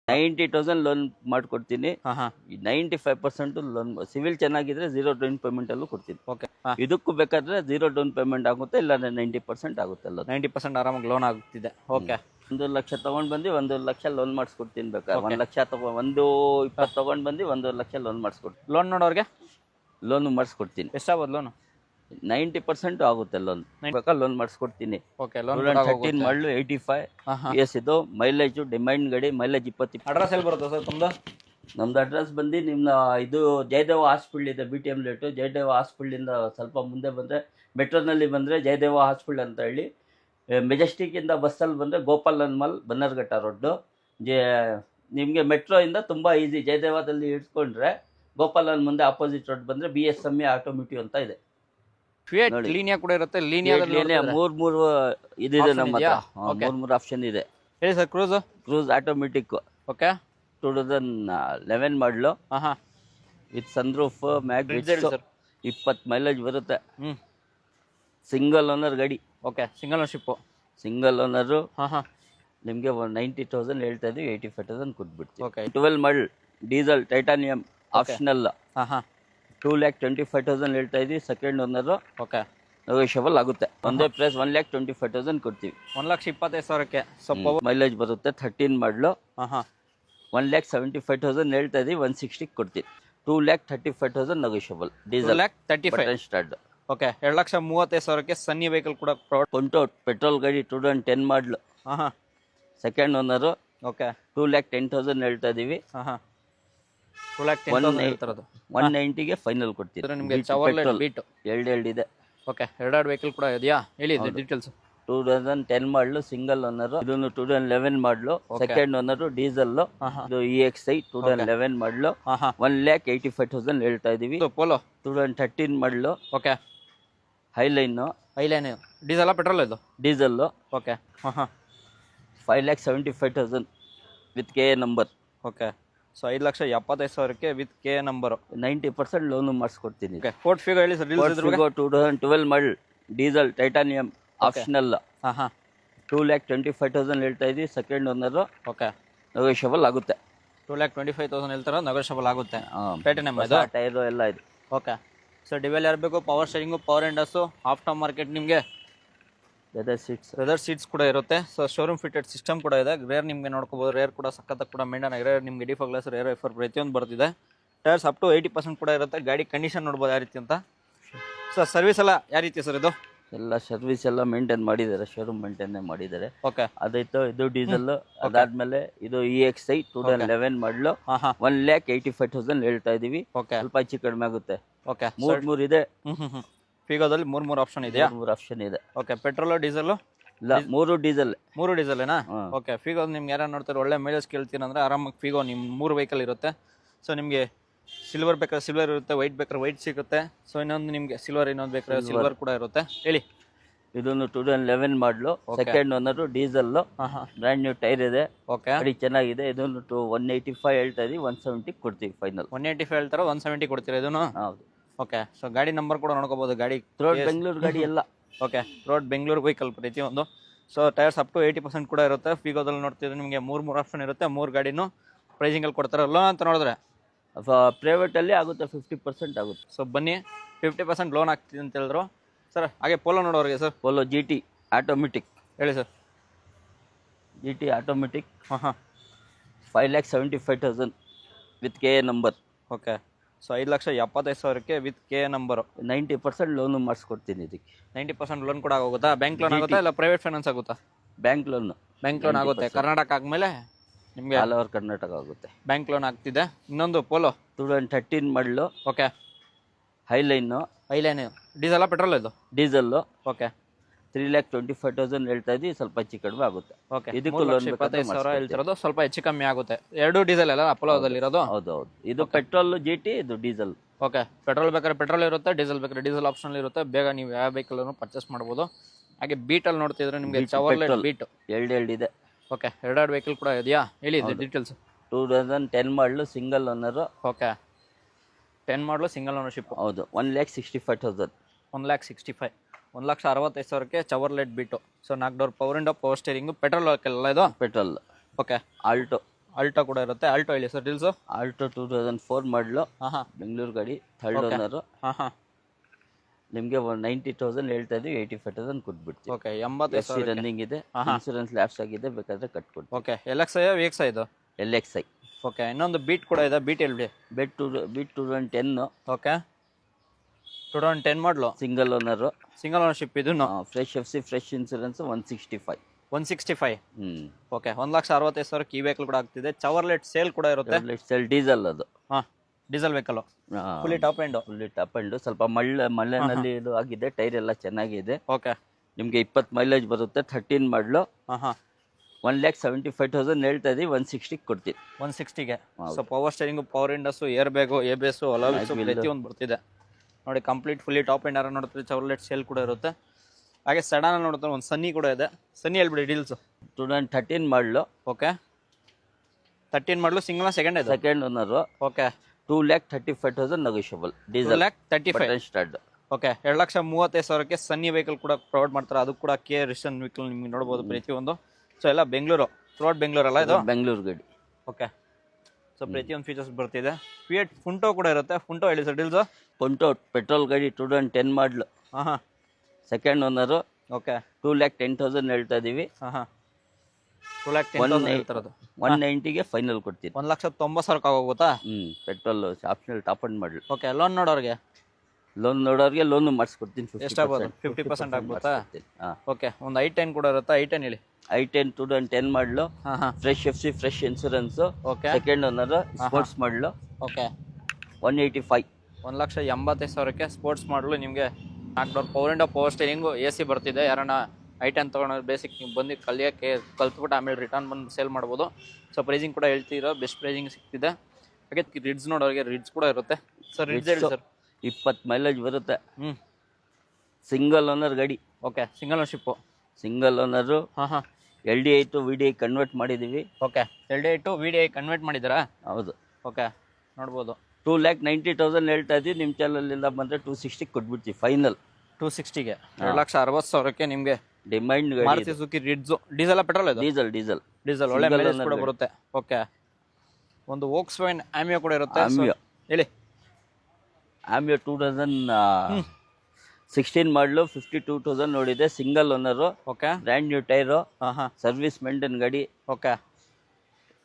90,000 loan ಮಾಡ್ಕೊಡ್ತೀನಿ. ಹಾಂ ಹಾಂ 95% ಲೋನ್ ಸಿವಿಲ್ ಚೆನ್ನಾಗಿದ್ರೆ 0 ಡೌನ್ ಪೇಮೆಂಟ್ ಅಲ್ಲೂ ಕೊಡ್ತೀನಿ. ಓಕೆ ಇದಕ್ಕೂ ಬೇಕಾದ್ರೆ 0 ಡೌನ್ ಪೇಮೆಂಟ್ ಆಗುತ್ತೆ, ಇಲ್ಲ 90% ಆಗುತ್ತೆ ಲೋನ್. 90% ಆರಾಮಾಗಿ ಲೋನ್ ಆಗುತ್ತಿದೆ. ಓಕೆ 1 ಲಕ್ಷ ತಗೊಂಡ್ ಬಂದು 1 ಲಕ್ಷ ಲೋನ್ ಮಾಡಿಸ್ಕೊಡ್ತೀನಿ. ಬೇಕಾದ್ರೆ 1 ಲಕ್ಷ 120 ತಗೊಂಡ್ ಬಂದು 1 ಲಕ್ಷ ಲೋನ್ ಮಾಡಿಸ್ಕೊಡ್ತೀನಿ. ಲೋನ್ ನೋಡೋರಿಗೆ ಲೋನ್ ಮಾಡಿಸ್ಕೊಡ್ತೀನಿ. ಎಷ್ಟಾಗ್ಬೋದು ಲೋನು? 90% ಆಗುತ್ತೆ ಲೋನ್. ಬೇಕಾ ಲೋನ್ ಮಾಡಿಸ್ಕೊಡ್ತೀನಿ. ಓಕೆ ಲೋನ್ 13 ಮಾಡಲು 85 ಎಸ್. ಇದು ಮೈಲೇಜು ಡಿಮ್ಯಾಂಡ್ ಗಾಡಿ, ಮೈಲೇಜ್ 20. ಅಡ್ರೆಸ್ ಎಲ್ಲಿ ಬರುತ್ತೆ ಸರ್ ತುಂಬ? ನಮ್ದು ಅಡ್ರೆಸ್ ಬಂದು ನಿಮ್ಮ ಇದು ಜಯದೇವ ಹಾಸ್ಪಿಟಲ್ ಇದೆ, BTM ಲೇಟು. ಜಯದೇವ ಹಾಸ್ಪಿಟಲಿಂದ ಸ್ವಲ್ಪ ಮುಂದೆ ಬಂದರೆ, ಮೆಟ್ರೋನಲ್ಲಿ ಬಂದರೆ ಜಯದೇವ ಹಾಸ್ಪಿಟಲ್ ಅಂತ ಹೇಳಿ. ಮೆಜೆಸ್ಟಿಕ್ಕಿಂದ ಬಸ್ಸಲ್ಲಿ ಬಂದರೆ ಗೋಪಾಲನ್ ಮಾಲ್, ಬನ್ನರ್ಘಟ್ಟ ರೋಡ್ಡು. ನಿಮಗೆ ಮೆಟ್ರೋಯಿಂದ ತುಂಬ ಈಸಿ. ಜಯದೇವದಲ್ಲಿ ಇಟ್ಕೊಂಡ್ರೆ ಗೋಪಾಲನ್ ಮುಂದೆ ಆಪೋಸಿಟ್ ರೋಡ್ ಬಂದರೆ BSME ಆಟೋಮೇಟಿವ್ ಅಂತ ಇದೆ. ಫಿಯಟ್ ಲೀನಿಯಾ ಕೂಡ ಇರುತ್ತೆ. ಲೀನಿಯಾದಲ್ಲಿ ಮೂರು ಇದಿದೆ ನಮ್ಮ ಹತ್ರ. ಮೂರು ಆಪ್ಷನ್ ಇದೆ. ಹೇಳಿ sir. Cruise automatic. Okay 2011 model. ಹಾಂ ಹಾಂ ವಿತ್ ಸನ್ರೂಫ್, ಮ್ಯಾಗ್ 20 ಮೈಲೇಜ್ ಬರುತ್ತೆ. ಸಿಂಗಲ್ ಓನರ್ ಗಾಡಿ. Okay single ownership. Single owner. ಹಾಂ ಹಾಂ ನಿಮಗೆ 90,000 ಹೇಳ್ತಾ ಇದ್ದೀವಿ, 85,000 ಕೊಟ್ಬಿಡ್ತೀವಿ. Okay 12 model diesel titanium optional. ಹಾಂ ಹಾಂ 2,25,000 ಹೇಳ್ತಾ ಇದ್ದೀವಿ. Second owner. ಓಕೆ ನೆಗೋಷಿಯಬಲ್ ಆಗುತ್ತೆ. ಒಂದೇ ಪ್ರೈಸ್ 1,25,000 ಕೊಡ್ತೀವಿ. 1,25,000ಕ್ಕೆ ಸ್ವಲ್ಪ ಮೈಲೇಜ್ ಬರುತ್ತೆ. 13 ಮಾಡಲು. ಹಾಂ ಹಾಂ 1,75,000 ಹೇಳ್ತಾ ಇದ್ದೀವಿ, 160 ಕೊಡ್ತೀವಿ. 2,35,000 ನೆಗೋಷಿಯಬಲ್. Diesel 2,35,000 start. ಓಕೆ 2,35,000ಕ್ಕೆ ಸನ್ನಿ ವೆಹಿಕಲ್ ಕೂಡ ಕೊಂಟೋ ಪೆಟ್ರೋಲ್ ಗಾಡಿ 2010 ಮಾಡಲು. ಹಾಂ ಹಾಂ ಸೆಕೆಂಡ್ ಓನರು. ಓಕೆ 2,10,000 ಹೇಳ್ತಾ ಇದ್ದೀವಿ. ಹಾಂ ಹಾಂ 2,10,000 ಹೇಳ್ತಿರೋದು. 190ಗೆ ಫೈನಲ್ ಕೊಡ್ತೀವಿ. ನಿಮಗೆ ಚವರ್ಲೆಟ್ ಬೀಟು ಎರಡು ಇದೆ. ಓಕೆ ಎರಡು ವೆಹಿಕಲ್ ಕೂಡ ಇದೆಯಾ? ಹೇಳಿ ಡೀಟೇಲ್ಸ್. 2010 ಮಾಡಲು, ಸಿಂಗಲ್ ಓನರು. ಇದನ್ನು 2011 ಮಾಡಲು. Second owner, diesel. ಇದು EXI 2011 ಮಾಡಲು. 1,85,000 ಹೇಳ್ತಾ ಇದೀವಿ. Polo 2013 model. Okay highline diesel petrol ಇದು? ಡೀಸೆಲ್. ಓಕೆ ಹಾಂ ಹಾಂ 5,75,000 with KA number. Okay so 5,75,000ಕ್ಕೆ ವಿತ್ KA ನಂಬರು. 90% ಲೋನು ಮಾಡಿಸ್ಕೊಡ್ತೀನಿ. ಓಕೆ ಫೋರ್ಟ್ ಫಿಗೋ ಹೇಳಿ sir. 2012 model diesel titanium optional. ಹಾಂ ಹಾಂ 2,25,000 ಹೇಳ್ತಾ ಇದ್ದೀವಿ. Second owner. ಓಕೆ ನೆಗೋಷಿಯಬಲ್ ಆಗುತ್ತೆ. 2,25,000 ಹೇಳ್ತಾರೆ, ನೆಗೋಷಿಯಬಲ್ ಆಗುತ್ತೆ. ಟೈಟಾನಿಯಂ ಇದು, ಟೈರು ಎಲ್ಲ ಇದೆ. ಓಕೆ ಸರ್ ಡಿವೆಲ್ ಇರಬೇಕು. ಪವರ್ ಸ್ಟೇರಿಂಗು, ಪವರ್ ಎಂಡಸ್ಸು, ಆಫ್ಟರ್ ಮಾರ್ಕೆಟ್ ನಿಮಗೆ ಲೆದರ್ ಸೀಟ್ಸ್ ಕೂಡ ಇರುತ್ತೆ. ಸೊ ಶೋರೂಮ್ ಫಿಟೆಡ್ ಸಿಸ್ಟಮ್ ಕೂಡ ಇದೆ. ರೇರ್ ನಿಮಗೆ ನೋಡ್ಕೋಬೋದು. ರೇರ್ ಕೂಡ ಸಖತ್ತಾಗಿ ಕೂಡ ಮೇಂಟೈನ್ ಆಗಿದೆ. ನಿಮಗೆ ಡಿಫಾಗ್ ಗ್ಲಾಸ್, ರೇರ್ ವೈಫರ್ ಪ್ರತಿಯೊಂದು ಬರ್ತಿದೆ. ಟೈರ್ಸ್ ಅಪ್ ಟು 80% ಕೂಡ ಇರುತ್ತೆ. ಗಾಡಿ ಕಂಡೀಷನ್ ನೋಡ್ಬೋದು ಯಾವ ರೀತಿ ಅಂತ. ಸರ್ ಸರ್ವಿಸ್ ಎಲ್ಲ ಯಾವ ರೀತಿ ಸರ್ ಇದು? ಎಲ್ಲ ಸರ್ವಿಸ್ ಎಲ್ಲ ಮೇಂಟೈನ್ ಮಾಡಿದ್ದಾರೆ, ಶೋರೂಮ್ ಮೇಂಟೈನ್ ಮಾಡಿದ್ದಾರೆ. ಓಕೆ ಅದಾಯ್ತು. ಇದು ಡೀಸೆಲ್. ಅದಾದ್ಮೇಲೆ ಇದು EXI 2011 ಮಾಡಲು. 1,85,000 ಹೇಳ್ತಾ ಇದೀವಿ. ಓಕೆ ಸ್ವಲ್ಪ ಹೆಚ್ಚು ಕಡಿಮೆ ಆಗುತ್ತೆ. ಓಕೆ ಮೂರು ಇದೆ. ಫಿಗೋದಲ್ಲಿ ಮೂರು ಆಪ್ಷನ್ ಇದೆಯಾ? 3 ಆಪ್ಷನ್ ಇದೆ. ಓಕೆ ಪೆಟ್ರೋಲ್ ಡೀಸೆಲ್ ಇಲ್ಲ, 3 ಡೀಸೆಲ್. 3 ಡೀಸೆಲ್ನಾ? ಓಕೆ ಫಿಗೋ ನಿಮ್ಗೆ ಯಾರು ನೋಡ್ತಾರೆ ಒಳ್ಳೆ ಮೈಲೇಜ್ ಕೇಳ್ತೀರಂದ್ರೆ ಆರಾಮಾಗಿ ಫಿಗೋ ನಿಮ್ಮ 3 ವೆಹಿಕಲ್ ಇರುತ್ತೆ. ಸೊ ನಿಮಗೆ ಸಿಲ್ವರ್ ಬೇಕಾದ್ರೆ ಸಿಲ್ವರ್ ಇರುತ್ತೆ, ವೈಟ್ ಬೇಕಾದ್ರೆ ವೈಟ್ ಸಿಗುತ್ತೆ. ಸೊ ಇನ್ನೊಂದು ನಿಮಗೆ ಸಿಲ್ವರ್, ಇನ್ನೊಂದು ಬೇಕಾದ್ರೆ ಸಿಲ್ವರ್ ಕೂಡ ಇರುತ್ತೆ. ಹೇಳಿ. ಇದನ್ನು 2011 ಮಾಡಲು. Second owner, diesel. Brand new tyre ಇದೆ. ಓಕೆ ಗಾಡಿ ಚೆನ್ನಾಗಿದೆ. ಇದನ್ನು 185 ಹೇಳ್ತಾ ಇದೀವಿ, 170 ಕೊಡ್ತೀವಿ ಫೈನಲ್. 185 ಹೇಳ್ತಾರೆ, 170 ಕೊಡ್ತೀರಾ ಇದನ್ನು? ಹೌದು. ಓಕೆ ಸೊ ಗಾಡಿ ನಂಬರ್ ಕೂಡ ನೋಡ್ಕೋಬೋದು. ಗಾಡಿ ರೋಡ್ ಬೆಂಗಳೂರು ಗಾಡಿ ಎಲ್ಲ. ಓಕೆ ರೋಡ್ ಬೆಂಗಳೂರು ವೆಹಿಕಲ್ ಪ್ರತಿಯೊಂದು. ಸೊ ಟೈರ್ಸ್ ಅಪ್ ಟು 80% ಕೂಡ ಇರುತ್ತೆ. ಫಿಗೋದಲ್ಲಿ ನೋಡ್ತಿದ್ರೆ ನಿಮಗೆ 3 ಆಪ್ಷನ್ ಇರುತ್ತೆ. 3 ಗಾಡಿನೂ ಪ್ರೈಸಿಂಗಲ್ಲಿ ಕೊಡ್ತಾರೆ. ಲೋನ್ ಅಂತ ನೋಡಿದ್ರೆ ಪ್ರೈವೇಟಲ್ಲಿ ಆಗುತ್ತೆ, 50% ಆಗುತ್ತೆ. ಸೊ ಬನ್ನಿ 50% ಲೋನ್ ಆಗ್ತಿದೆ ಅಂತ ಹೇಳಿದ್ರು ಸರ್. ಹಾಗೆ ಪೋಲೋ ನೋಡೋರಿಗೆ ಸರ್. ಪೋಲೋ GT ಆಟೋಮೆಟಿಕ್ ಹೇಳಿ ಸರ್. GT automatic. ಹಾಂ ಹಾಂ 5,75,000 with KA number. Okay so 5,75,000ಕ್ಕೆ ವಿತ್ KA ನಂಬರು. 90% ಲೋನು ಮಾಡಿಸ್ಕೊಡ್ತೀನಿ. ಇದಕ್ಕೆ 90% ಲೋನ್ ಕೂಡ ಆಗುತ್ತಾ? ಬ್ಯಾಂಕ್ ಲೋನ್ ಆಗುತ್ತಾ ಇಲ್ಲ ಪ್ರೈವೇಟ್ ಫೈನಾನ್ಸ್ ಆಗುತ್ತಾ? Bank loan. ಬ್ಯಾಂಕ್ ಲೋನ್ ಆಗುತ್ತೆ. ಕರ್ನಾಟಕ ಆದಮೇಲೆ ನಿಮಗೆ ಆಲ್ ಓವರ್ ಕರ್ನಾಟಕ ಆಗುತ್ತೆ. ಬ್ಯಾಂಕ್ ಲೋನ್ ಆಗ್ತಿದೆ. ಇನ್ನೊಂದು polo 2013 model. Okay ಹೈಲೈನು. Diesel petrol ಇದು? ಡೀಸೆಲ್ಲು. ಓಕೆ 3,25,000 ಹೇಳ್ತಾ ಇದ್ದೀವಿ, ಸ್ವಲ್ಪ ಹೆಚ್ಚು ಕಡಿಮೆ ಆಗುತ್ತೆ. ಓಕೆ ಇದಕ್ಕೂ ಲೋನ್ 25,000 ಹೇಳ್ತಿರೋದು, ಸ್ವಲ್ಪ ಹೆಚ್ಚು ಕಮ್ಮಿ ಆಗುತ್ತೆ. ಎರಡು ಡೀಸೆಲ್ ಅಲ್ಲ ಅಪೋಲೋದಲ್ಲಿ ಇರೋದು? ಹೌದು. ಇದು ಪೆಟ್ರೋಲ್ GT, ಇದು ಡೀಸೆಲ್. ಓಕೆ ಪೆಟ್ರೋಲ್ ಬೇಕಾದ್ರೆ ಪೆಟ್ರೋಲ್ ಇರುತ್ತೆ, ಡೀಸೆಲ್ ಬೇಕಾದ್ರೆ ಡೀಸೆಲ್ ಆಪ್ಷನ್ ಇರುತ್ತೆ. ಬೇಗ ನೀವು ಯಾವ ವೆಹಿಕಲ್ ಪರ್ಚೇಸ್ ಮಾಡ್ಬೋದು. ಹಾಗೆ ಬೀಟಲ್ಲಿ ನೋಡ್ತಿದ್ರೆ ನಿಮಗೆ ಚವರ್ಲೆಟ್ ಬೀಟ್ ಎರಡು ಇದೆ. ಓಕೆ ಎರಡು ವೆಹಿಕಲ್ ಕೂಡ ಇದೆಯಾ? ಹೇಳಿ ಡೀಟೇಲ್ಸ್. 2010 ಮಾಡಲು, ಸಿಂಗಲ್ ಓನರು. ಓಕೆ 10 ಮಾಡಲು, ಸಿಂಗಲ್ ಓನರ್ಶಿಪ್. ಹೌದು. 1,65,000. 1,65,000 1,65,000ಕ್ಕೆ Chevrolet Beat. So 4 door power window, power steering, petrol ಎಲ್ಲ ಇದು? ಪೆಟ್ರೋಲ್. ಓಕೆ ಆಲ್ಟೋ ಅಲ್ಟೋ ಕೂಡ ಇರುತ್ತೆ. ಆಲ್ಟೋ ಹೇಳಿ ಸರ್ ಡೀಲ್ಸು. ಆಲ್ಟೋ 2004 ಮಾಡಲು, ಹಾಂ ಹಾಂ ಬೆಂಗಳೂರು ಗಾಡಿ, ಥರ್ಡ್ ಓನರು. ಹಾಂ ಹಾಂ ನಿಮಗೆ 90,000 ಹೇಳ್ತಾ ಇದೀವಿ, 85,000 ಕೊಟ್ಬಿಡ್ತೀವಿ. ಓಕೆ 80 FC ರನ್ನಿಂಗ್ ಇದೆ, ಇನ್ಸೂರೆನ್ಸ್ ಲ್ಯಾಪ್ಸ್ ಆಗಿದೆ, ಬೇಕಾದ್ರೆ ಕಟ್ಕೊಡ್ತೀವಿ. ಓಕೆ LXI VXI ಇದು? LXI. ಓಕೆ ಇನ್ನೊಂದು ಬೀಟ್ ಕೂಡ ಇದೆ, ಬೀಟ್ ಹೇಳ್ಬಿಡಿ. ಬೀಟ್ 2010. ಓಕೆ 2010 ಮಾಡಲು, ಸಿಂಗಲ್ ಓನರು, ಸಿಂಗಲ್ ಓನರ್ಶಿಪ್. ಇದನ್ನು ಫ್ರೆಶ್ FC, ಫ್ರೆಶ್ ಇನ್ಸೂರೆನ್ಸ್ 165. 165. ಹ್ಮ್. ಓಕೆ 1,65,000 ಈ ವೆಹಿಕಲ್ ಕೂಡ ಆಗ್ತಿದೆ. ಚವರ್ಲೆಟ್ ಸೇಲ್ ಕೂಡ ಇರುತ್ತೆ. ಸೆಲ್ ಡೀಸೆಲ್ ಅದು. ಹಾಂ diesel vehicle, fully top end. Fully top and ಸ್ವಲ್ಪ ಮಳೆನಲ್ಲಿ ಇದು ಆಗಿದೆ, ಟೈರ್ ಎಲ್ಲ ಚೆನ್ನಾಗಿದೆ. ಓಕೆ ನಿಮಗೆ 20 ಮೈಲೇಜ್ ಬರುತ್ತೆ. 13 ಮಾಡಲು, ಹಾಂ ಹಾಂ 1,75,000 ಹೇಳ್ತಾ ಇದೀವಿ, 160 ಕೊಡ್ತೀವಿ. 160ಗೆ. So power steering, power windows, air bag, ABS, alloys ಪ್ರತಿಯೊಂದು ಬರ್ತಿದೆ ನೋಡಿ. ಕಂಪ್ಲೀಟ್ ಫುಲ್ಲಿ ಟಾಪ್ ಎಂಡ್ ಯಾರು ನೋಡ್ತೀವಿ. ಚವರ್ಲೆಟ್ ಸೇಲ್ ಕೂಡ ಇರುತ್ತೆ. ಹಾಗೆ ಸಡನ್ ನೋಡ್ತಾರೆ, ಒಂದು ಸನ್ನಿ ಕೂಡ ಇದೆ. ಸನ್ನಿ ಹೇಳ್ಬಿಡಿ deals. 2013 model. Okay 13 model, single second ಇದೆ. Second owner. Okay 2,35,000 negotiable. Diesel 2,35,000 start. Okay 2,35,000ಕ್ಕೆ ಸನ್ನಿ ವೆಹಿಕಲ್ ಕೂಡ ಪ್ರೊವೈಡ್ ಮಾಡ್ತಾರೆ. ಅದು ಕೂಡ ಕೆ ರಿಸನ್ ವೆಹಿಕಲ್ ನಿಮ್ಗೆ ನೋಡ್ಬೋದು ಪ್ರತಿಯೊಂದು. ಸೊ ಎಲ್ಲ ಬೆಂಗಳೂರು, ಥ್ರೂಔಟ್ ಬೆಂಗಳೂರಲ್ಲ ಇದು? ಬೆಂಗಳೂರು ಗಾಡಿ. ಓಕೆ ಸೊ ಪ್ರತಿಯೊಂದು ಫೀಚರ್ಸ್ ಬರ್ತಿದೆ. ಫಿಯಟ್ ಫುಂಟೋ ಕೂಡ ಇರುತ್ತೆ. ಫುಂಟೋ ಹೇಳಿ ಸರ್ ಡೀಲ್ಸು. ಪುಂಟೋ ಪೆಟ್ರೋಲ್ ಗಾಡಿ 2010 ಮಾಡಲು. ಹಾಂ ಹಾಂ ಸೆಕೆಂಡ್ ಓನರು. ಓಕೆ 2,10,000 ಹೇಳ್ತಾ ಇದೀವಿ. ಹಾಂ ಹಾಂ 2,10,000 ಹೇಳ್ತಿರೋದು. 190ಗೆ ಫೈನಲ್ ಕೊಡ್ತೀನಿ. 1,90,000 ಆಗೋಗುತ್ತಾ? ಪೆಟ್ರೋಲ್ ಆಪ್ಷನಲ್ ಟಾಪ್ ಅಂಡ್ ಮಾಡಲು. ಓಕೆ ಲೋನ್ ನೋಡೋರಿಗೆ, ಲೋನ್ ನೋಡೋರಿಗೆ ಲೋನ್ ಮಾಡಿಸ್ಕೊಡ್ತೀನಿ. ಎಷ್ಟಾಗ್ಬೋದು? 50% ಆಗ್ಬೋದಾ? ಓಕೆ ಒಂದು i10 ಕೂಡ ಇರುತ್ತೆ. i10 ಹೇಳಿ. i10 2010 ಮಾಡಲು. ಹಾಂ ಹಾಂ fresh FC, fresh insurance. Okay second owner, sports ಮಾಡಲು. ಓಕೆ 185. 1,80,000ಕ್ಕೆ ಸ್ಪೋರ್ಟ್ಸ್ ಮಾಡಲು. ನಿಮಗೆ 4 door power window, power steering, AC ಬರ್ತಿದೆ. ಯಾರನ್ನ i10 ತೊಗೊಂಡು ಬೇಸಿಕ್ ನೀವು ಬಂದು ಕಲಿಯೋಕ್ಕೆ ಕಲ್ತ್ಬಿಟ್ಟು ಆಮೇಲೆ ರಿಟರ್ನ್ ಬಂದು ಸೇಲ್ ಮಾಡ್ಬೋದು. ಸೊ ಪ್ರೈಸಿಂಗ್ ಕೂಡ ಹೇಳ್ತಿರೋ, ಬೆಸ್ಟ್ ಪ್ರೈಸಿಂಗ್ ಸಿಗ್ತಿದೆ. ಹಾಗೆ ರಿಡ್ಸ್ ನೋಡೋರಿಗೆ ರಿಡ್ಸ್ ಕೂಡ ಇರುತ್ತೆ. ಸರ್ ರಿಡ್ಸ್ ಹೇಳಿ ಸರ್. 20 ಮೈಲೇಜ್ ಬರುತ್ತೆ. ಸಿಂಗಲ್ ಓನರ್ ಗಾಡಿ. Okay single ownership. Single owner. ಹಾಂ ಹಾಂ LDI to VDI ಕನ್ವರ್ಟ್ ಮಾಡಿದ್ದೀವಿ. Okay LDI to VDI convert ಮಾಡಿದ್ದೀರಾ? ಹೌದು. ಓಕೆ ನೋಡ್ಬೋದು. 2,90,000 ಹೇಳ್ತಾ ಇದ್ದೀವಿ. ನಿಮ್ಮ ಚಾನಲಿಂದ ಬಂದರೆ 260 ಕೊಟ್ಬಿಡ್ತೀವಿ ಫೈನಲ್. 260ಗೆ 2,60,000ಕ್ಕೆ ನಿಮಗೆ ಡಿಮೈಂಡ್ ಮಾರುತಿ ಗಾಡಿ. ಸುಜುಕಿ ರಿಡ್ಸು. ಡೀಸೆಲ್ ಪೆಟ್ರೋಲ್ ಇದು? ಡೀಸೆಲ್ ಡೀಸೆಲ್ ಡೀಸೆಲ್ ಒಳ್ಳೆ Single ಮೈಲೇಜ್ owner ಕೂಡ ಗಾಡಿ. ಬರುತ್ತೆ. ಓಕೆ ಒಂದು ವೋಕ್ಸ್ವ್ಯಾಗನ್ ಆಮಿಯೋ ಕೂಡ ಇರುತ್ತೆ. So, ಆಮಿಯೋ. ಹೇಳಿ. ಆಮಿಯೋ 2016 ಮಾಡಲು, 52,000 ನೋಡಿದೆ. Single owner. Okay brand new tyre. ಹಾಂ ಹಾಂ ಸರ್ವಿಸ್ ಮೇಂಟೈನ್ ಗಾಡಿ. ಓಕೆ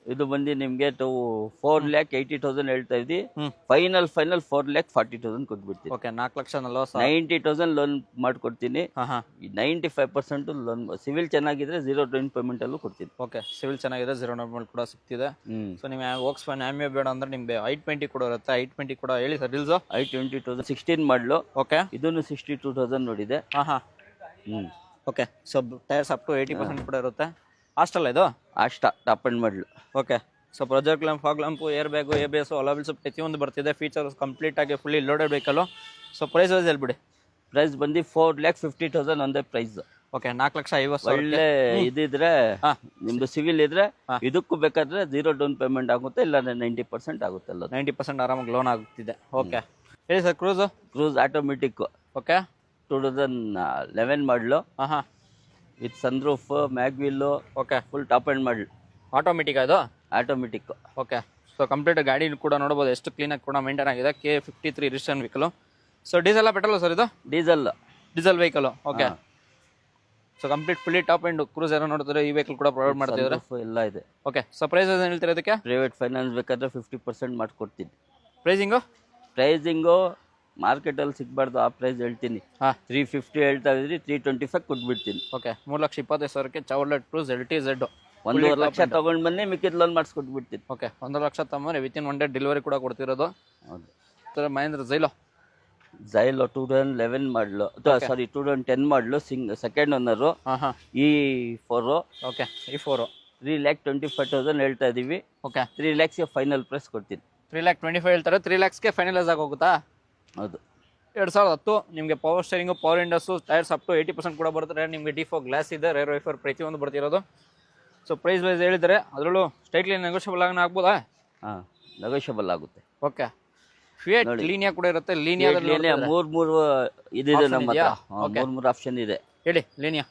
ಇದು ಬಂದು ನಿಮಗೆ 4,80,000 ಹೇಳ್ತಾ ಇದ್ವಿ. ಹ್ಮ್. ಫೈನಲ್ 4,40,000 ಕೊಟ್ಬಿಡ್ತೀನಿ. ಓಕೆ 4,40,000. 90,000 ಲೋನ್ ಮಾಡ್ಕೊಡ್ತೀನಿ. ಹಾಂ ಹಾಂ 95% ಲೋನ್. ಸಿವಿಲ್ ಚೆನ್ನಾಗಿದ್ರೆ 0 ಡೌನ್ ಪೇಮೆಂಟ್ ಅಲ್ಲೂ ಕೊಡ್ತೀನಿ. ಓಕೆ ಸಿವಿಲ್ ಚೆನ್ನಾಗಿದೆ, 0 ಡೌನ್ ಕೂಡ ಸಿಗ್ತಿದೆ. ಸೊ ನಿಮಗೆ ವೋಕ್ಸ್ವ್ಯಾಗನ್ ಆಮಿಯೋ ಬೇಡ ಅಂದ್ರೆ ನಿಮಗೆ i20 ಕೂಡ ಇರುತ್ತೆ. i20 ಕೂಡ ಹೇಳಿ ಸರ್ ಡೀಲ್ಸು. i20 2016 ಮಾಡಲು. ಓಕೆ ಇದನ್ನು 62,000 ನೋಡಿದೆ. ಹಾಂ ಹಾಂ okay so tyres up to 80% ಕೂಡ ಇರುತ್ತೆ. ಹಾಸ್ಟೆಲ್ ಇದು? ಅಷ್ಟ ಟಾಪ್ ಅಂಡ್ ಮಾಡಲು. Okay so project lamp, fog lamp, air bag, ABS, alloy wheels ಪ್ರತಿಯೊಂದು ಬರ್ತಿದೆ. ಫೀಚರ್ಸ್ ಕಂಪ್ಲೀಟ್ ಆಗಿ fully loaded vehicle. So price wise ಹೇಳ್ಬಿಡಿ. ಪ್ರೈಸ್ ಬಂದು 4,50,000 ಒಂದೇ ಪ್ರೈಸ್. ಓಕೆ 4,50,000. ಒಳ್ಳೆ ಇದಿದ್ರೆ, ಹಾಂ ನಿಮ್ದು ಸಿವಿಲ್ ಇದ್ರೆ ಹಾ. ಇದಕ್ಕೂ ಬೇಕಾದ್ರೆ 0 ಡೌನ್ ಪೇಮೆಂಟ್ ಆಗುತ್ತೆ, ಇಲ್ಲ 90% ಆಗುತ್ತೆ. ಅಲ್ಲ 90% ಆರಾಮಾಗಿ ಲೋನ್ ಆಗುತ್ತಿದೆ. ಓಕೆ ಹೇಳಿ sir Cruze. Cruze automatic okay 2011 model. ಹಾಂ ಹಾಂ with sunroof, mag wheel, okay full top end model. Automatic ಅದು? ಆಟೋಮೆಟಿಕ್. ಓಕೆ ಸೊ ಕಂಪ್ಲೀಟ್ ಗಾಡಿ ಕೂಡ ನೋಡ್ಬೋದು ಎಷ್ಟು ಕ್ಲೀನಾಗಿ ಕೂಡ ಮೇಂಟೈನ್ ಆಗಿದೆ. K53 registration vehicle. So diesel petrol sir ಇದು? Diesel. Diesel vehicle. Okay so complete fully top end Cruze ಏನೋ ನೋಡ್ತಾರೆ ಈ ವೆಹಿಕಲ್ ಕೂಡ ಪ್ರೊವೈಡ್ ಮಾಡ್ತಿದ್ದಾರೆ. ಎಲ್ಲ ಇದೆ. ಓಕೆ ಸೊ ಪ್ರೈಸ್ ಏನು ಹೇಳ್ತೀರಾ ಇದಕ್ಕೆ? ಪ್ರೈವೇಟ್ ಫೈನಾನ್ಸ್ ಬೇಕಾದ್ರೆ 50% ಮಾಡ್ಕೊಡ್ತೀನಿ. ಪ್ರೈಸಿಂಗು? ಪ್ರೈಸಿಂಗು ಮಾರ್ಕೆಟಲ್ಲಿ ಸಿಗಬಾರ್ದು, ಆ ಪ್ರೈಸ್ ಹೇಳ್ತೀನಿ. ಹಾಂ 350 ಹೇಳ್ತಾ ಇದ್ರಿ, 325 ಕೊಟ್ಬಿಡ್ತೀನಿ. ಓಕೆ 3,20,000ಕ್ಕೆ ಚವರ್ಲೆಟ್ ಕ್ರೂಸ್ LTZ 1.5 ಲಕ್ಷ ತೊಗೊಂಡು ಬನ್ನಿ, ಮಿಕ್ಕಿದ ಲೋನ್ ಮಾಡಿಸ್ಕೊಟ್ಬಿಡ್ತೀನಿ. ಓಕೆ 1 ಲಕ್ಷ ತಮ್ಮನೆ ವಿತಿನ್ 1 ಡೇ ಡೆಲಿವರಿ ಕೂಡ ಕೊಡ್ತಿರೋದು. ಹೌದು. ಮಹೇಂದ್ರ ಜೈಲೋ. ಜೈಲೋ 2011 ಮಾಡಲು, ಸಾರಿ 2010 ಮಾಡಲು. Second owner. ಹಾಂ ಹಾಂ E4. ಓಕೆ E4 3,25,000 ಹೇಳ್ತಾ ಇದೀವಿ. ಓಕೆ 3 ಲ್ಯಾಕ್ಸ್ಗೆ ಫೈನಲ್ ಪ್ರೈಸ್ ಕೊಡ್ತೀನಿ. 3,25,000 ಹೇಳ್ತಾರೆ. 3 ಲ್ಯಾಕ್ಸ್ಗೆ ಫೈನಲೈಸ್ ಆಗೋಗುತ್ತಾ? ಹೌದು. 2010 ನಿಮಗೆ power steering, power windows, tyres up to 80% ಕೂಡ ಬರ್ತಾರೆ. ನಿಮಗೆ D4 ಗ್ಲಾಸ್ ಇದೆ, ರೇರ್ ವೈಫರ್ ಪ್ರತಿಯೊಂದು ಬರ್ತಿರೋದು. ಸೊ ಪ್ರೈಸ್ ವೈಸ್ ಹೇಳಿದರೆ ಅದರಲ್ಲೂ ಸ್ಟ್ರೈಟ್ಲಿ ನೆಗೋಷಿಯಬಲ್ ಆಗಿ ಆಗ್ಬೋದಾ? ಹಾಂ ನೆಗೋಷಿಯಬಲ್ ಆಗುತ್ತೆ. ಓಕೆ ಫಿಯಟ್ ಲೀನಿಯಾ ಕೂಡ ಇರುತ್ತೆ. ಲೀನಿಯಾದಲ್ಲಿ ಮೂರು ಇದಿದೆ ನಮ್ಮ ಹತ್ರ. Okay. 3 ಆಪ್ಷನ್ ಇದೆ. ಹೇಳಿ ಲೀನಿಯಾ.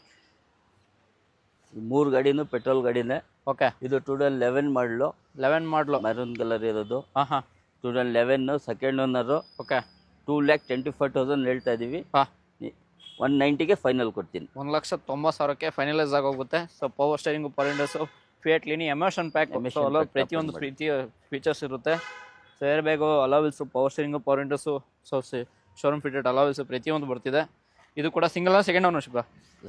ಮೂರು ಗಾಡಿನೂ ಪೆಟ್ರೋಲ್ ಗಾಡಿನೇ. ಓಕೆ ಇದು 2011 ಮಾಡಲು, 11 ಮಾಡಲು. ಮೆರೂನ್ ಕಲರ್ ಇರೋದು. ಹಾಂ ಹಾಂ 2011 ಸೆಕೆಂಡ್ ಓನರು. ಓಕೆ 2,25,000 ಹೇಳ್ತಾ ಇದ್ದೀವಿ. ಹಾಂ 190ಗೆ ಫೈನಲ್ ಕೊಡ್ತೀನಿ. 1,90,000ಕ್ಕೆ ಫೈನಲೈಸ್ ಆಗೋಗುತ್ತೆ. So power steering, power windows, Fiat Linea, emotion pack, ಪ್ರತಿಯೊಂದು ಫೀಚರ್ಸ್ ಇರುತ್ತೆ. So air bag, alloy wheels, power steering, power windows, so showroom fitted alloy wheels ಪ್ರತಿಯೊಂದು ಬರ್ತಿದೆ. ಇದು ಕೂಡ single second ownership?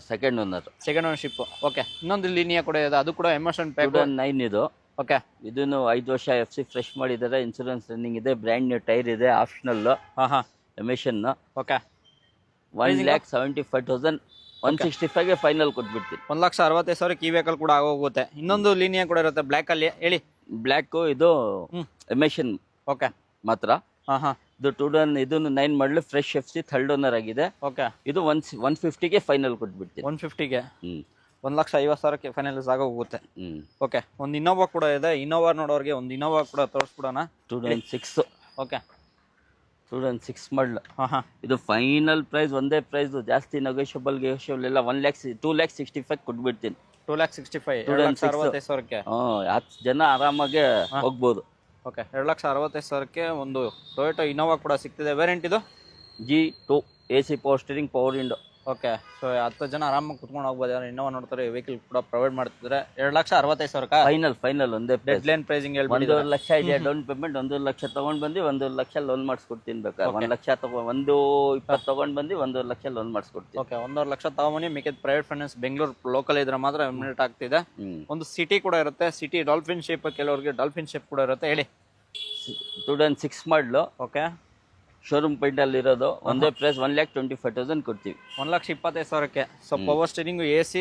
Second owner. Second ownership. Okay ಇನ್ನೊಂದು Linea ಕೂಡ ಇದೆ, ಅದು ಕೂಡ ಎಮೋಷನ್ ಪ್ಯಾಕ್. 2009 ಇದು. ಓಕೆ ಇದನ್ನು 5 ವರ್ಷ FC ಫ್ರೆಶ್ ಮಾಡಿದ್ದಾರೆ. ಇನ್ಸೂರೆನ್ಸ್ ರನ್ನಿಂಗ್ ಇದೆ. ಬ್ರ್ಯಾಂಡ್ ನ್ಯೂ ಟೈರ್ ಇದೆ. ಆಪ್ಷನಲ್ ಹಾಂ ಹಾಂ ಎಮಿಷನ್. ಓಕೆ 1,75,000 165ಗೆ ಫೈನಲ್ ಕೊಟ್ಬಿಡ್ತೀನಿ. 1,65,000 ಈ ವೆಹಿಕಲ್ ಕೂಡ ಆಗೋಗುತ್ತೆ. ಇನ್ನೊಂದು ಲೀನಿಯಾ ಕೂಡ ಇರುತ್ತೆ ಬ್ಲ್ಯಾಕಲ್ಲಿ, ಹೇಳಿ. ಬ್ಲ್ಯಾಕು ಇದು ಎಮಿಷನ್ ಓಕೆ ಮಾತ್ರ. ಹಾಂ ಹಾಂ ಇದು 9 ಮಾಡಲು ಫ್ರೆಶ್ FC ಥರ್ಡ್ ಓನರ್ ಆಗಿದೆ. ಓಕೆ ಇದು 150ಗೆ ಫೈನಲ್ ಕೊಟ್ಬಿಡ್ತೀನಿ. 150ಗೆ ಹ್ಞೂ 1,50,000ಕ್ಕೆ ಫೈನಲೈಸ್ ಆಗೋಗುತ್ತೆ. ಹ್ಞೂ ಓಕೆ ಒಂದು ಇನ್ನೋವಾ ಕೂಡ ಇದೆ. ಇನ್ನೋವಾ ನೋಡೋರಿಗೆ ಒಂದು ಇನ್ನೋವಾ ಕೂಡ ತೋರಿಸ್ಬಿಡೋಣ. 2006. ಓಕೆ 2006 ಮಾಡಲು. ಹಾಂ ಹಾಂ ಇದು ಫೈನಲ್ ಪ್ರೈಸ್ ಒಂದೇ ಪ್ರೈಸ್, ಜಾಸ್ತಿ ನೆಗೋಷಿಯಬಲ್ ಎಲ್ಲ 2,65,000 ಕೊಟ್ಬಿಡ್ತೀನಿ. 2,65,000 2,65,000ಕ್ಕೆ. 10 ಜನ ಆರಾಮಾಗಿ ಹೋಗ್ಬೋದು. ಓಕೆ 2,65,000ಕ್ಕೆ ಒಂದು ಟೊಯೋಟೋ ಇನ್ನೋವಾ ಕೂಡ ಸಿಗ್ತಿದೆ. ವೇರಿಯಂಟ್ ಇದು G2 AC power steering, power window. Okay so 10 ಜನ ಆರಾಮಾಗಿ ಕುತ್ಕೊಂಡು ಹೋಗ್ಬೋದು. ಯಾರು ಇನ್ನೋವಾ ನೋಡ್ತಾರೆ, ವೆಹಿಕಲ್ ಕೂಡ ಪ್ರೊವೈಡ್ ಮಾಡ್ತಿದ್ದಾರೆ. 2,65,000 ಫೈನಲ್ ಒಂದೇ ಡೆಡ್ ಲೈನ್ ಪ್ರೈಸಿಂಗ್ ಹೇಳ್ಬಿಟ್ಟು 1,00,000 ಲಕ್ಷ ಇದೆ ಡೌನ್ ಪೇಮೆಂಟ್. 1,00,000 ತಗೊಂಡ್ ಬಂದು 1,00,000 ಲೋನ್ ಮಾಡಿಸ್ಕೊಡ್ತೀನಿ. ಬೇಕಾದ್ರೆ 1,00,000 120 ತಗೊಂಡ್ ಬಂದು 1,00,000 ಲೋನ್ ಮಾಡಿಸ್ಕೊಡ್ತೀನಿ. ಓಕೆ 1,50,000 ತಗೊಂಬನ್ನಿ. ಮಿಕ್ಕಿದ ಪ್ರೈವೇಟ್ ಫೈನಾನ್ಸ್ ಬೆಂಗಳೂರು ಲೋಕಲ್ ಇದ್ರೆ ಮಾತ್ರ ಇಮಿಡಿಯೇಟ್ ಆಗ್ತಿದೆ. ಒಂದು ಸಿಟಿ ಕೂಡ ಇರುತ್ತೆ. ಸಿಟಿ ಡಾಲ್ಫಿನ್ ಶೇಪ್, ಕೆಲವರಿಗೆ ಡಾಲ್ಫಿನ್ ಶೇಪ್ ಕೂಡ ಇರುತ್ತೆ. ಹೇಳಿ. 2006 ಮಾಡಲು. ಓಕೆ ಶೋರೂಮ್ ಪೇಂಟ್ ಅಲ್ಲಿ ಇರೋದು. ಒಂದೇ ಪ್ರೈಸ್ 1,25,000 ಕೊಡ್ತೀವಿ. 1,25,000ಕ್ಕೆ. ಸೊ ಪವರ್ ಸ್ಟೀರಿಂಗು, AC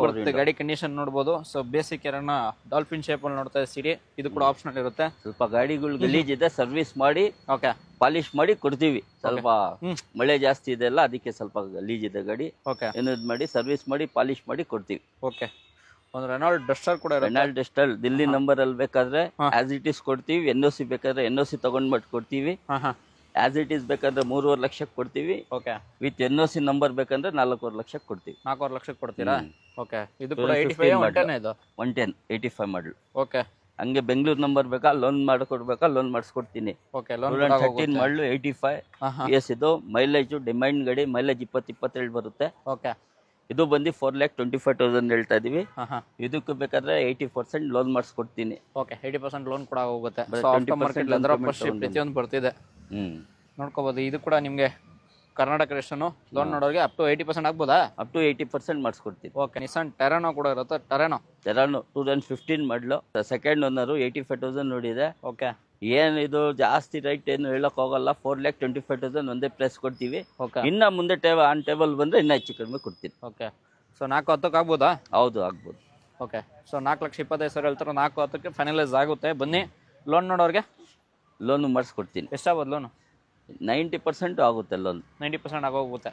ಬರುತ್ತೆ. ಗಾಡಿ ಕಂಡೀಷನ್ ನೋಡ್ಬೋದು. ಸೊ ಬೇಸಿಕ್ ಎರನ್ನ ಡಾಲ್ಫಿನ್ ಶೇಪ್ ಅಲ್ಲಿ ನೋಡ್ತಾ ಇದೆ ಸಿಟಿ. ಇದು ಕೂಡ ಆಪ್ಷನಲ್ ಇರುತ್ತೆ. ಸ್ವಲ್ಪ ಗಾಡಿಗಳು ಗಲೀಜ್ ಇದೆ, ಸರ್ವಿಸ್ ಮಾಡಿ ಓಕೆ ಪಾಲಿಶ್ ಮಾಡಿ ಕೊಡ್ತೀವಿ. ಸ್ವಲ್ಪ ಮಳೆ ಜಾಸ್ತಿ ಇದೆ ಅಲ್ಲ, ಅದಕ್ಕೆ ಸ್ವಲ್ಪ ಗಲೀಜ್ ಇದೆ ಗಾಡಿ. ಓಕೆ ಏನದು ಮಾಡಿ ಸರ್ವಿಸ್ ಮಾಡಿ ಪಾಲಿಶ್ ಮಾಡಿ ಕೊಡ್ತೀವಿ. ಓಕೆ ಒಂದು ರೆನಾಲ್ಡ್ ಡಸ್ಟರ್ ಕೂಡ ಇರುತ್ತೆ. ರೆನಾಲ್ಡ್ ಡಸ್ಟರ್ ದಿಲ್ಲಿ ನಂಬರ್ ಅಲ್ಲಿ ಬೇಕಾದ್ರೆ ಆಸ್ ಇಟ್ ಈಸ್ ಕೊಡ್ತೀವಿ. NOC ಬೇಕಾದ್ರೆ NOC ತಗೊಂಡ್ಬಿಟ್ಟು ಕೊಡ್ತೀವಿ. ಹಾಂ ಹಾಂ ಆಸ್ ಇಟ್ ಈಸ್ ಬೇಕಾದ್ರೆ 3.5 ಲಕ್ಷಕ್ಕೆ ಕೊಡ್ತೀವಿ. ಓಕೆ ವಿತ್ NOC ನಂಬರ್ ಬೇಕಂದ್ರೆ 4.5 ಲಕ್ಷಕ್ಕೆ ಕೊಡ್ತೀವಿ. 4.5 ಲಕ್ಷಕ್ಕೆ ಕೊಡ್ತೀರಾ? ಓಕೆ ಇದು ಕೂಡ 85 ಇದು 110 85 ಮಾಡಲು. ಓಕೆ ಹಂಗೆ ಬೆಂಗಳೂರು ನಂಬರ್ ಬೇಕಾ, ಲೋನ್ ಮಾಡಿಕೊಡ್ಬೇಕಾ, ಲೋನ್ ಮಾಡಿಸ್ಕೊಡ್ತೀನಿ. ಓಕೆ ಲೋನ್ 13 ಮಾಡಲು 85 PS. ಇದು ಮೈಲೇಜು ಡಿಮ್ಯಾಂಡ್ ಗಾಡಿ, ಮೈಲೇಜ್ 20-22 ಬರುತ್ತೆ. ಓಕೆ ಇದು ಬಂದು 4,25,000 ಹೇಳ್ತಾ ಇದೀವಿ. ಹಾಂ ಹಾಂ ಇದಕ್ಕೆ ಬೇಕಾದ್ರೆ 80% ಲೋನ್ ಮಾಡಿಸ್ಕೊಡ್ತೀನಿ. ಓಕೆ 80% ಲೋನ್ ಕೂಡ ಹೋಗುತ್ತೆ. ಬರೀ ಸೊ ಆಫ್ಟರ್ 20% ಮಾರ್ಕೆಟ್ loan ಅಂದ್ರೆ payment ಫಸ್ಟ್ ಪ್ರತಿಯೊಂದು ಬರ್ತಿದೆ. ನೋಡ್ಕೋಬಹುದು. ಇದು ಕೂಡ ನಿಮಗೆ ಕರ್ನಾಟಕ ರೇಷನ್ನು ಲೋನ್ ನೋಡೋರಿಗೆ ಅಪ್ ಟು 80% ಆಗ್ಬೋದಾ? ಅಪ್ ಟು 80% ಮಾಡಿಸ್ಕೊಡ್ತೀನಿ. ಓಕೆ ನಿಸಾನ್ ಟೆರಾನೋ ಕೂಡ ಇರುತ್ತೆ. ಟೆರಾನೋ 2015 ಮಾಡಲು ಸೆಕೆಂಡ್ ಓನರು 85,000 ನೋಡಿದೆ. ಓಕೆ ಏನು ಇದು ಜಾಸ್ತಿ ರೈಟ್ ಏನು ಹೇಳಕ್ ಹೋಗಲ್ಲ. 4,25,000 ಒಂದೇ ಪ್ರೈಸ್ ಕೊಡ್ತೀವಿ. ಓಕೆ ಇನ್ನ ಮುಂದೆ ಆನ್ ಟೇಬಲ್ ಬಂದ್ರೆ ಇನ್ನ ಹೆಚ್ಚು ಕಡಿಮೆ ಕೊಡ್ತೀನಿ. ಓಕೆ ಸೊ 4,10 ಆಗ್ಬೋದಾ? ಹೌದು ಆಗ್ಬೋದು. ಓಕೆ ಸೊ 4,25,000 ಹೇಳ್ತಾರೆ. 4,10ಕ್ಕೆ ಫೈನಲೈಸ್ ಆಗುತ್ತೆ. ಬನ್ನಿ ಲೋನ್ ನೋಡೋರಿಗೆ ಲೋನು ಮಾಡಿಸ್ಕೊಡ್ತೀನಿ. ಎಷ್ಟಾಗ್ಬೋದು ಲೋನು? 90% ಆಗುತ್ತೆ ಲೋನ್. 90% ಆಗೋಗುತ್ತೆ.